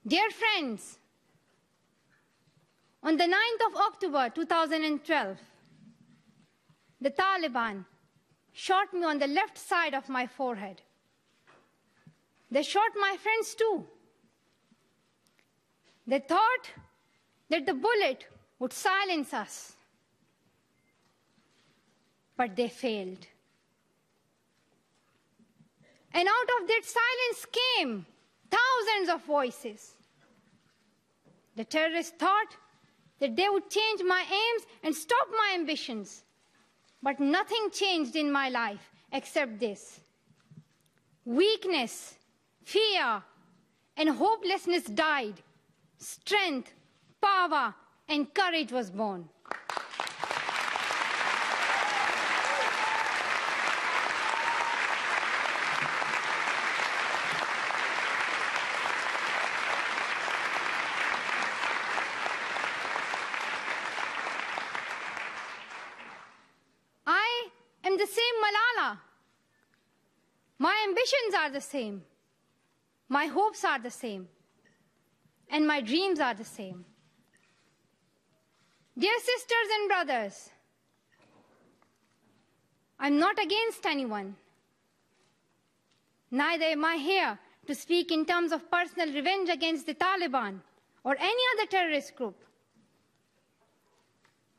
Dear friends, on the 9th of October 2012, the Taliban shot me on the left side of my forehead. They shot my friends too. They thought that the bullet would silence us, but they failed. And out of that silence came thousands of voices. The terrorists thought that they would change my aims and stop my ambitions. But nothing changed in my life except this. Weakness, fear, and hopelessness died. Strength, power, and courage was born. I am the same Malala. My ambitions are the same. My hopes are the same. And my dreams are the same. Dear sisters and brothers, I'm not against anyone. Neither am I here to speak in terms of personal revenge against the Taliban or any other terrorist group.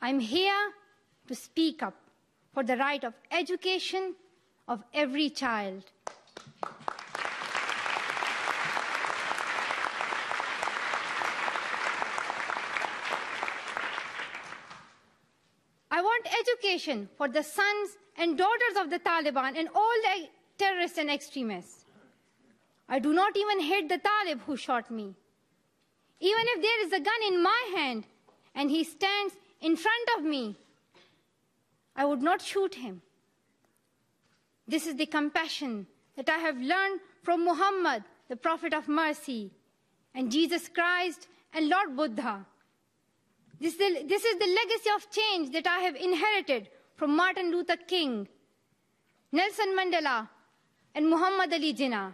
I'm here to speak up for the right of education of every child. I want education for the sons and daughters of the Taliban and all the terrorists and extremists. I do not even hate the Talib who shot me. Even if there is a gun in my hand and he stands in front of me, I would not shoot him. This is the compassion that I have learned from Muhammad, the Prophet of Mercy, and Jesus Christ and Lord Buddha. This is the legacy of change that I have inherited from Martin Luther King, Nelson Mandela, and Muhammad Ali Jinnah.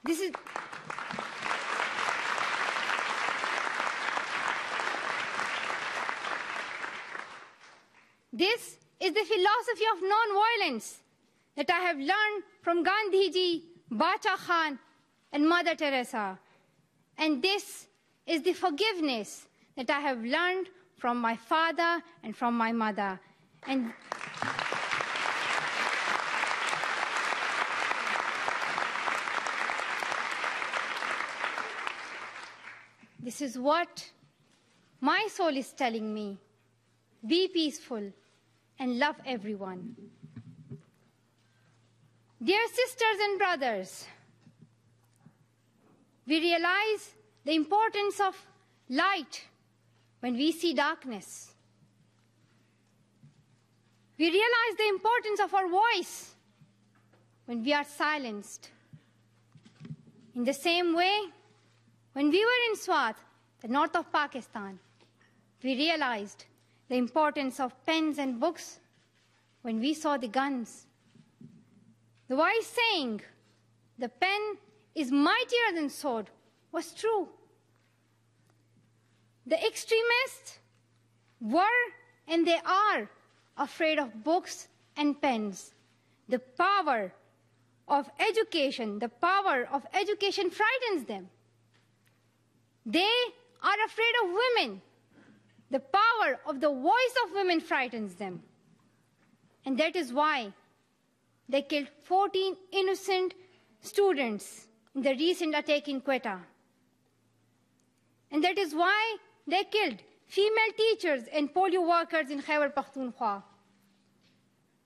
This is the philosophy of non-violence that I have learned from Gandhiji, Bacha Khan, and Mother Teresa. And this is the forgiveness that I have learned from my father and from my mother. And this is what my soul is telling me. Be peaceful and love everyone. Dear sisters and brothers, we realize the importance of light when we see darkness. We realize the importance of our voice when we are silenced. In the same way, when we were in Swat, the north of Pakistan, we realized the importance of pens and books when we saw the guns. The wise saying, "The pen is mightier than sword," was true. The extremists were and they are afraid of books and pens. The power of education frightens them. They are afraid of women. The power of the voice of women frightens them. And that is why they killed 14 innocent students in the recent attack in Quetta. And that is why they killed female teachers and polio workers in Khyber Pakhtunkhwa.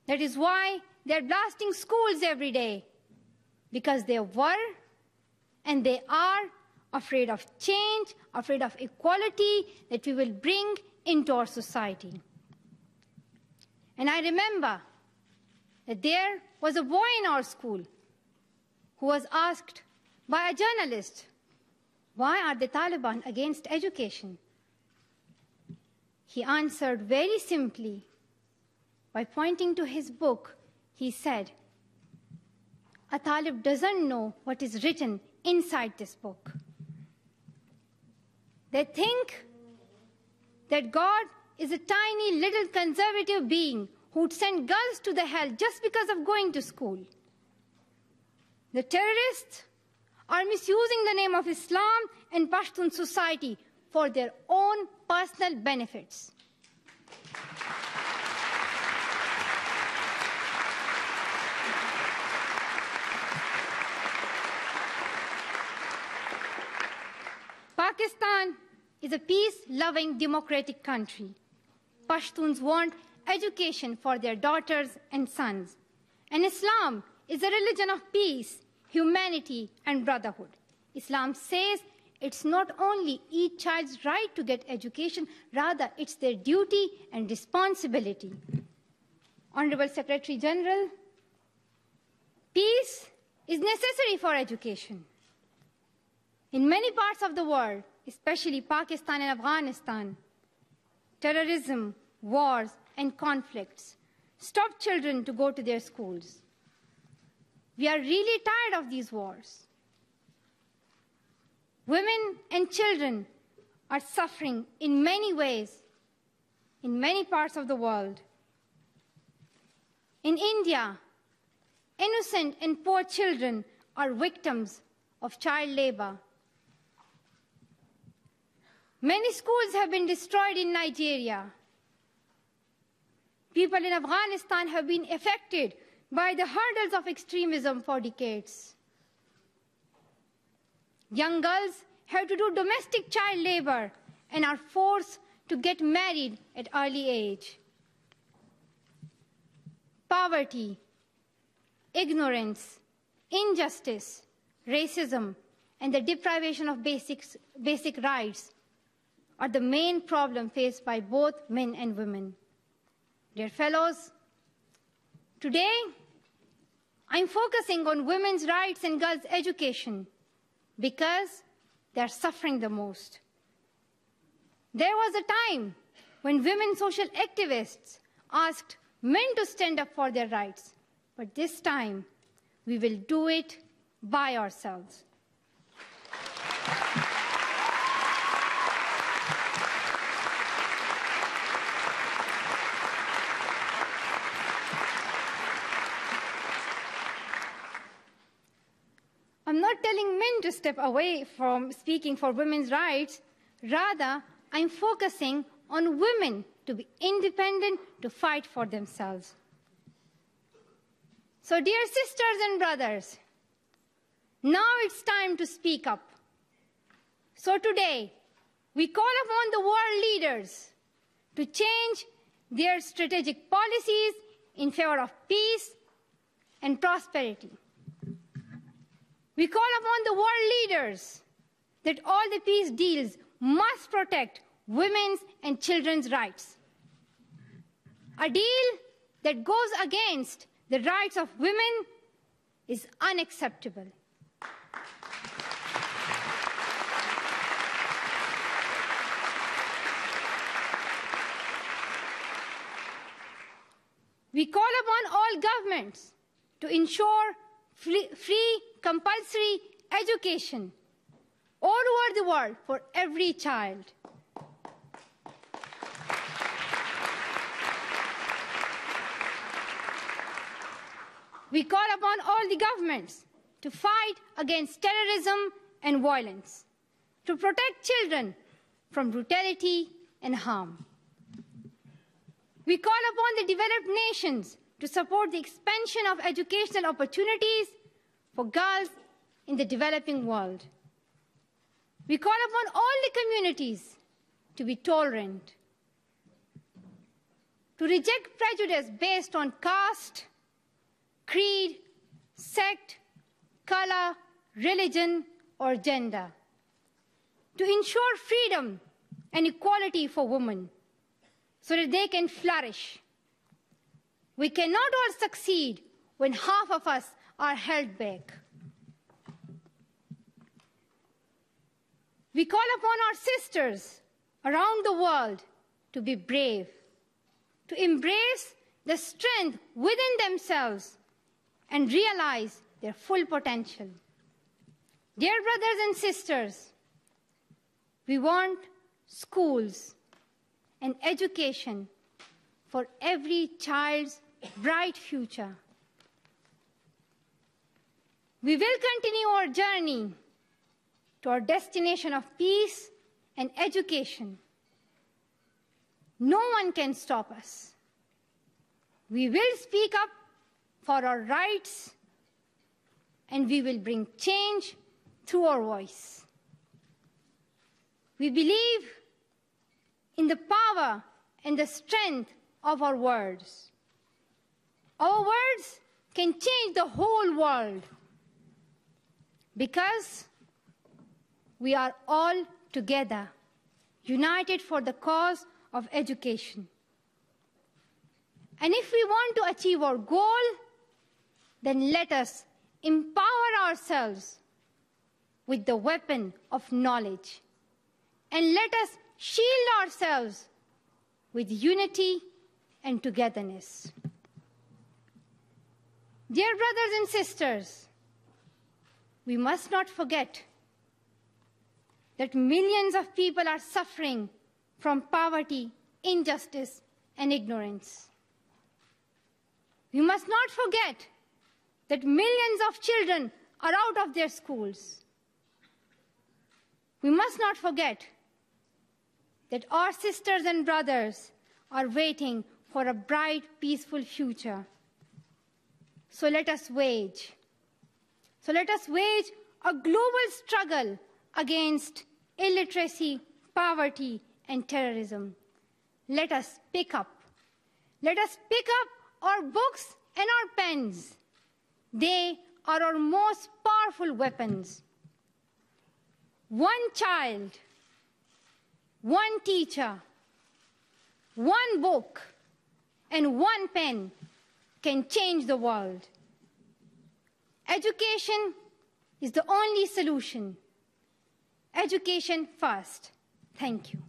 That is why they're blasting schools every day, because they were and they are afraid of change, afraid of equality that we will bring into our society. And I remember that there was a boy in our school who was asked by a journalist, "Why are the Taliban against education?" He answered very simply by pointing to his book. He said, "A Talib doesn't know what is written inside this book." They think that God is a tiny little conservative being who'd send girls to the hell just because of going to school. The terrorists are misusing the name of Islam and Pashtun society for their own personal benefits. Pakistan is a peace-loving democratic country. Pashtuns want education for their daughters and sons. And Islam is a religion of peace, humanity, and brotherhood. Islam says it's not only each child's right to get education, rather it's their duty and responsibility. Honorable Secretary General, peace is necessary for education. In many parts of the world, especially Pakistan and Afghanistan, terrorism, wars, and conflicts stop children to go to their schools. We are really tired of these wars. Women and children are suffering in many ways in many parts of the world. In India, innocent and poor children are victims of child labor. Many schools have been destroyed in Nigeria. People in Afghanistan have been affected by the hurdles of extremism for decades. Young girls have to do domestic child labor and are forced to get married at early age. Poverty, ignorance, injustice, racism, and the deprivation of basic rights are the main problem faced by both men and women. Dear fellows, today I'm focusing on women's rights and girls' education because they're suffering the most. There was a time when women social activists asked men to stand up for their rights, but this time we will do it by ourselves. I'm not telling men to step away from speaking for women's rights. Rather, I'm focusing on women to be independent, to fight for themselves. So, dear sisters and brothers, now it's time to speak up. So today, we call upon the world leaders to change their strategic policies in favor of peace and prosperity. We call upon the world leaders that all the peace deals must protect women's and children's rights. A deal that goes against the rights of women is unacceptable. We call upon all governments to ensure free, compulsory education all over the world for every child. We call upon all the governments to fight against terrorism and violence, to protect children from brutality and harm. We call upon the developed nations to support the expansion of educational opportunities for girls in the developing world. We call upon all the communities to be tolerant, to reject prejudice based on caste, creed, sect, color, religion, or gender, to ensure freedom and equality for women so that they can flourish. We cannot all succeed when half of us are held back. We call upon our sisters around the world to be brave, to embrace the strength within themselves and realize their full potential. Dear brothers and sisters, We want schools and education for every child's bright future. We will continue our journey to our destination of peace and education. No one can stop us. We will speak up for our rights, and we will bring change through our voice. We believe in the power and the strength of our words. Our words can change the whole world because we are all together, united for the cause of education. And if we want to achieve our goal, then let us empower ourselves with the weapon of knowledge. And let us shield ourselves with unity and togetherness. Dear brothers and sisters, we must not forget that millions of people are suffering from poverty, injustice, and ignorance. We must not forget that millions of children are out of their schools. We must not forget that our sisters and brothers are waiting for a bright, peaceful future. So let us wage a global struggle against illiteracy, poverty, and terrorism. Let us pick up our books and our pens. They are our most powerful weapons. One child, one teacher, one book, and one pen can change the world. Education is the only solution. Education first. Thank you.